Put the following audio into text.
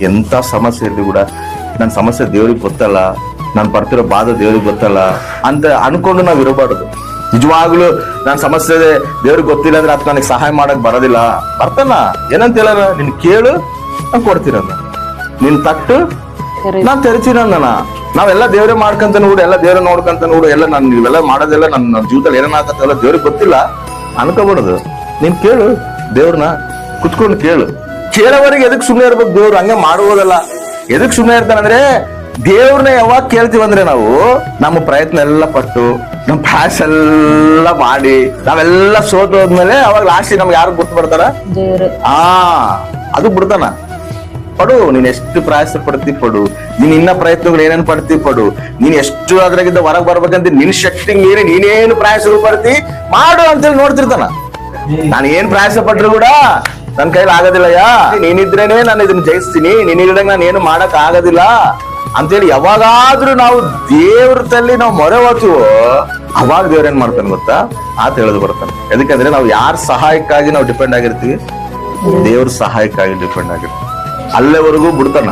ಎಂತ ಸಮಸ್ಯೆ ಇರ್ಲಿ ಕೂಡ ನನ್ನ ಸಮಸ್ಯೆ ದೇವ್ರಿಗೆ ಗೊತ್ತಲ್ಲ, ನಾನು ಪಡ್ತಿರೋ ಬಾಧ ದೇವ್ರಿಗೆ ಗೊತ್ತಲ್ಲ ಅಂತ ಅನ್ಕೊಂಡು ನಾವ್ ಇರಬಾರ್ದು. ನಿಜವಾಗ್ಲೂ ನಾನ್ ಸಮಸ್ಯೆ ದೇವ್ರಿಗೆ ಗೊತ್ತಿಲ್ಲ ಅಂದ್ರೆ ಅದ್ ನನಗೆ ಸಹಾಯ ಮಾಡಕ್ ಬರೋದಿಲ್ಲ. ಬರ್ತಾನ ಏನಂತ ಹೇಳಾರ, ನಿನ್ ಕೇಳು ನಾನ್ ಕೊಡ್ತೀನಂದ, ನಿನ್ ತಟ್ಟು ನಾನ್ ತೆರಿತೀನಂದನ. ನಾವೆಲ್ಲ ದೇವ್ರೇ ಮಾಡ್ಕಂತ ನೋಡು, ಎಲ್ಲ ದೇವ್ರ ನೋಡ್ಕಂತ ನೋಡು, ಎಲ್ಲ ನಾನು ಇವೆಲ್ಲ ಮಾಡೋದೆಲ್ಲ ನನ್ನ ಜೀವಿತದಲ್ಲಿ ಏನಾಗತ್ತಲ್ಲ ದೇವ್ರಿಗೆ ಗೊತ್ತಿಲ್ಲ ಅನ್ಕೋಬಾರ್ದು. ನೀನ್ ಕೇಳು ದೇವ್ರನ್ನ, ಕುತ್ಕೊಂಡು ಕೇಳು. ಕೇಳೋವರೆಗೆ ಎದಕ್ ಸುಮ್ಮನೆ ಇರ್ಬೇಕು ದೇವ್ರು? ಹಂಗೆ ಮಾಡುವುದಲ್ಲ. ಎದಕ್ ಸುಮ್ಮನೆ ಇರ್ತಾನಂದ್ರೆ ದೇವ್ರನ್ನ ಯಾವಾಗ ಕೇಳ್ತೀವಂದ್ರೆ ನಾವು ನಮ್ಮ ಪ್ರಯತ್ನ ಎಲ್ಲ ಪಟ್ಟು ನಮ್ ಪ್ರಯಾಸ ಎಲ್ಲ ಮಾಡಿ ನಾವೆಲ್ಲ ಸೋತೋದ್ಮೇಲೆ ಅವಾಗ ಲಾಸ್ಟ್ ನಮ್ಗೆ ಯಾರು ಗುರ್ತು ಬರ್ತಾರ? ಅದು ಬಿಡ್ತಾನ. ಪಡು, ನೀನ್ ಎಷ್ಟು ಪ್ರಯಾಸ ಪಡ್ತಿ ಪಡು, ನೀನ್ ಇನ್ನ ಪ್ರಯತ್ನಗಳು ಏನೇನ್ ಪಡ್ತಿ ಪಡು, ನೀನ್ ಎಷ್ಟು ಅದ್ರಾಗಿದ್ದ ಹೊರಗೆ ಬರ್ಬೇಕಂತ ನಿನ್ ಶಕ್ತಿ ಮೀರಿ ನೀನೇನು ಪ್ರಯಾಸಗಳು ಪಡ್ತಿ ಮಾಡು ಅಂತೇಳಿ ನೋಡ್ತಿರ್ತಾನ. ನಾನು ಏನ್ ಪ್ರಯಾಸ ಪಟ್ರು ಕೂಡ ನನ್ ಕೈಲಿ ಆಗೋದಿಲ್ಲಯ್ಯ, ನೀನಿದ್ರೇನೆ ನಾನು ಇದನ್ನ ಜಯಿಸ್ತೀನಿ, ನೀನಿಲ್ದಾಗ ನಾನು ಏನು ಮಾಡಕ್ ಆಗೋದಿಲ್ಲ ಅಂತೇಳಿ ಯಾವಾಗಾದ್ರೂ ನಾವು ದೇವ್ರ ತಲ್ಲಿ ನಾವು ಮೊರೆ ಹೋಗ್ತೀವೋ ಅವಾಗ ದೇವ್ರ ಏನ್ ಮಾಡ್ತಾನೆ ಗೊತ್ತಾ? ಆತ ಹೇಳೋದು ಬರ್ತಾನೆ. ಯಾಕಂದ್ರೆ ನಾವು ಯಾರ ಸಹಾಯಕ್ಕಾಗಿ ನಾವು ಡಿಪೆಂಡ್ ಆಗಿರ್ತೀವಿ? ದೇವ್ರ ಸಹಾಯಕ್ಕಾಗಿ ಡಿಪೆಂಡ್ ಆಗಿರ್ತೀವಿ. ಅಲ್ಲೇವರೆಗೂ ಬಿಡ್ತಾನ.